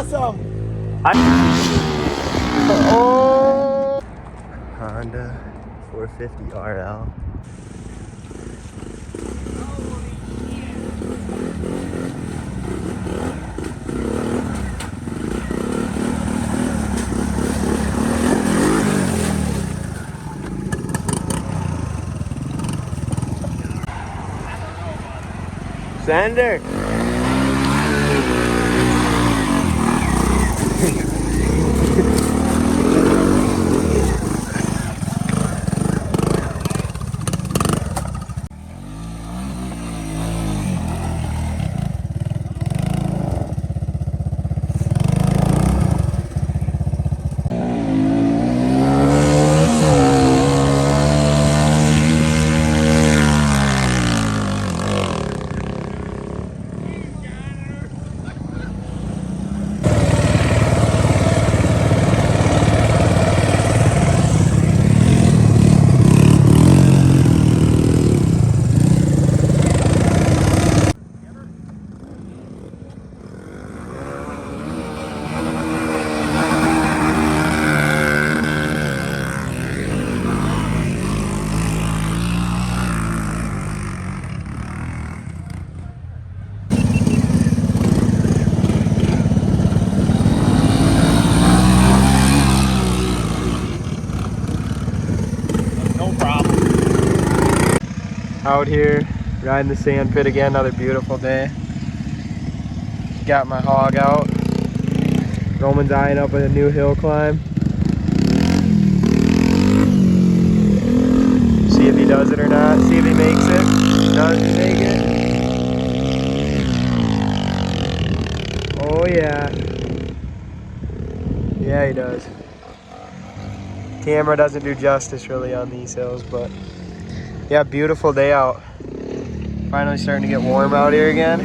awesome. Oh! Honda 450 RL. Sander. Out here riding the sand pit again, another beautiful day. Got my hog out. Roman's eyeing up with a new hill climb. See if he does it or not, see if he makes it. Does he make it? Oh yeah. Yeah, he does. Camera doesn't do justice really on these hills, but yeah, beautiful day out. Finally starting to get warm out here again.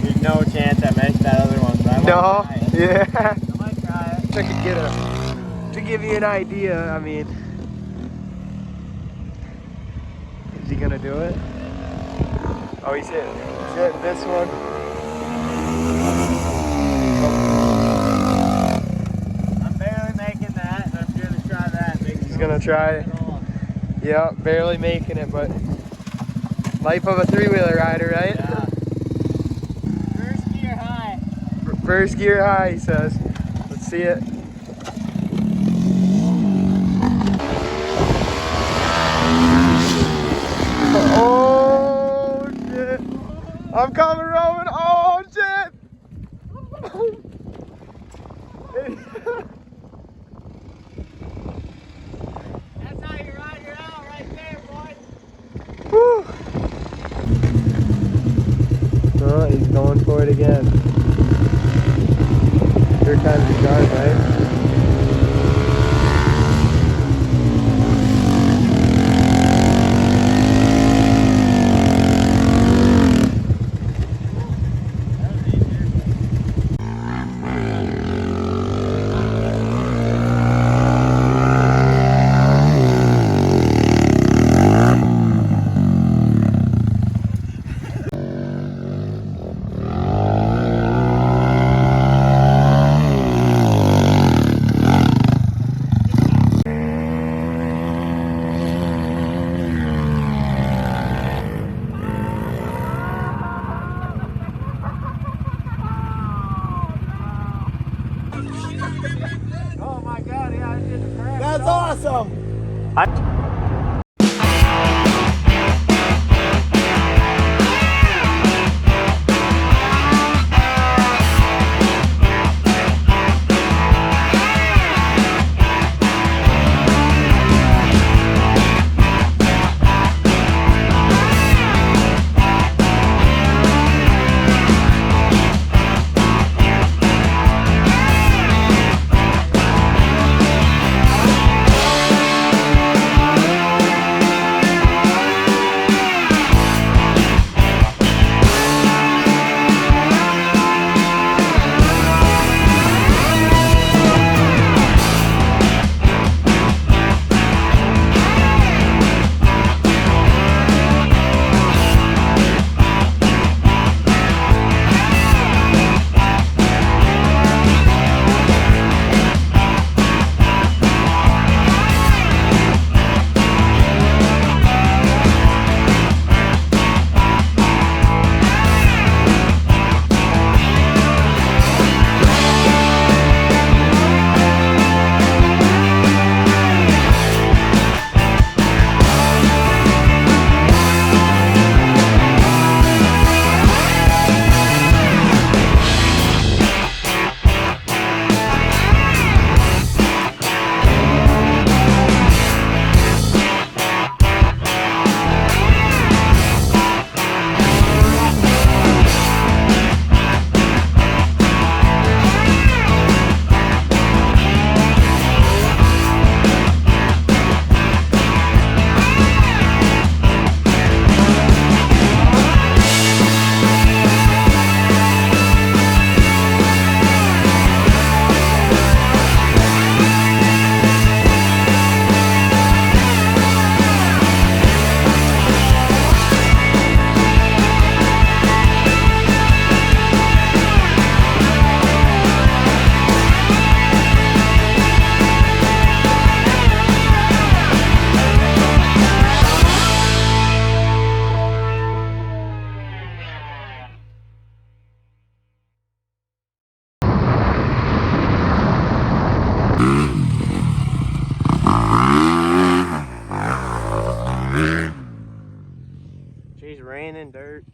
There's no chance I missed that other one, but I might No? try it. Yeah. I might try it. I could get to give you an idea, I mean. Is he gonna do it? Oh, he's hitting this one. I'm barely making that, and I'm gonna try that. He's gonna try it. Yeah, barely making it, but life of a three-wheeler rider, right? Yeah. First gear high. First gear high, he says. Let's see it. Oh shit! I'm coming, Roman. Oh shit! That's how you ride her out right there, boy. Woo. Oh, he's going for it again. Third time's the charm, right? Oh my god, yeah, I did the crap. That's awesome. raining dirt.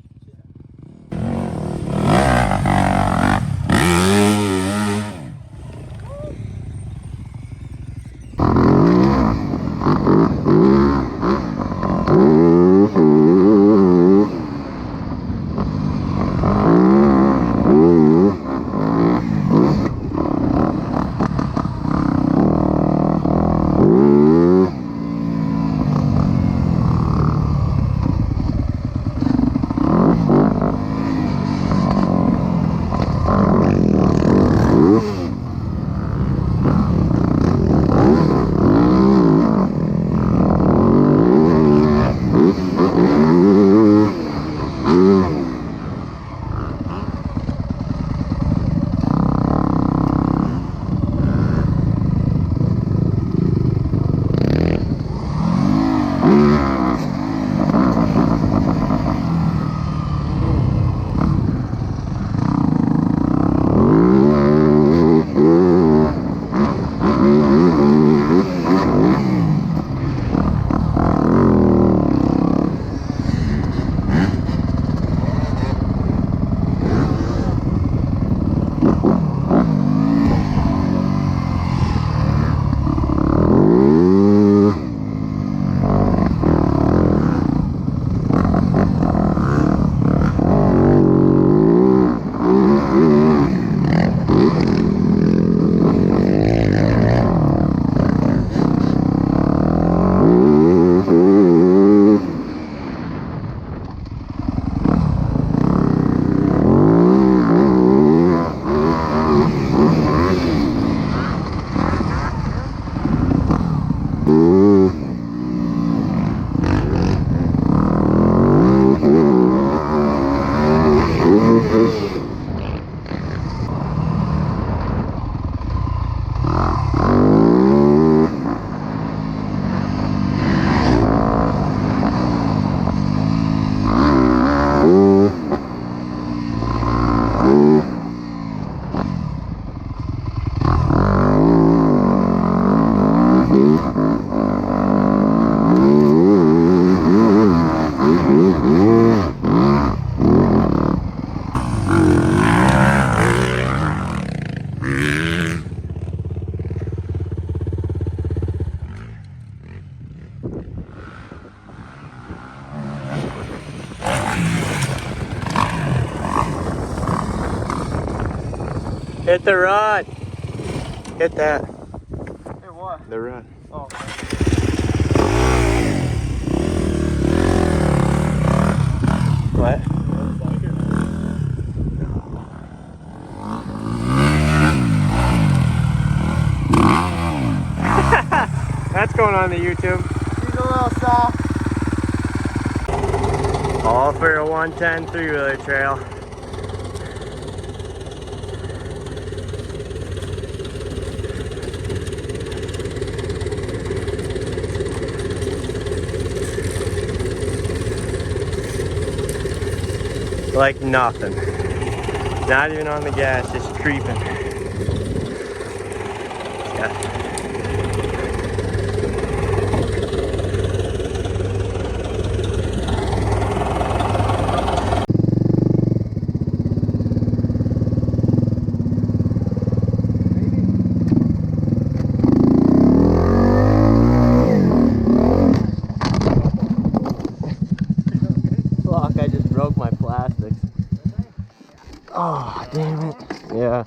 Hit the rod. Hit that. Hit what? The rod. Oh. What? That's going on the YouTube. He's a little soft. All for a 110 three-wheeler trail. Like nothing. Not even on the gas, just creeping. Yeah. Fuck, I just broke my plastics. Oh, damn it. Yeah.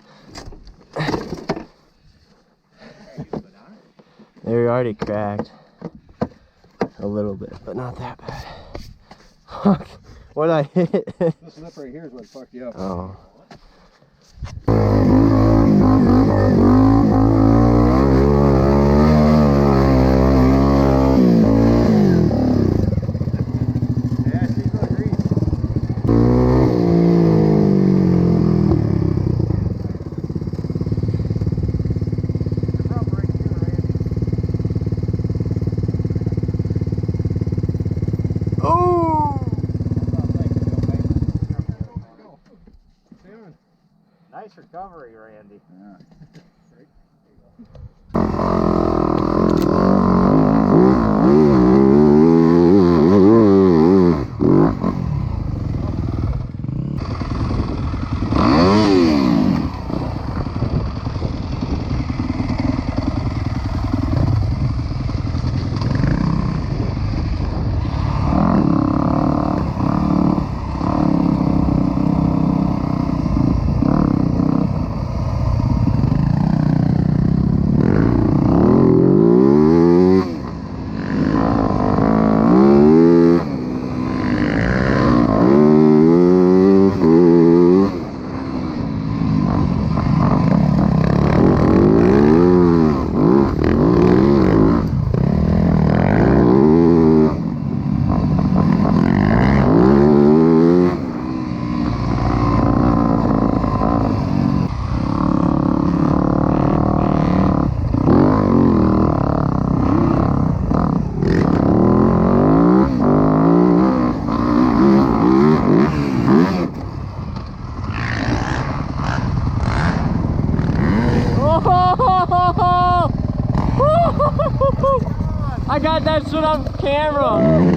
They were already cracked. A little bit, but not that bad. Fuck. What I hit? This lip right here is what fucked you up. Oh. Yeah, she's a little grease. Oh! Nice recovery, Randy. Yeah. camera.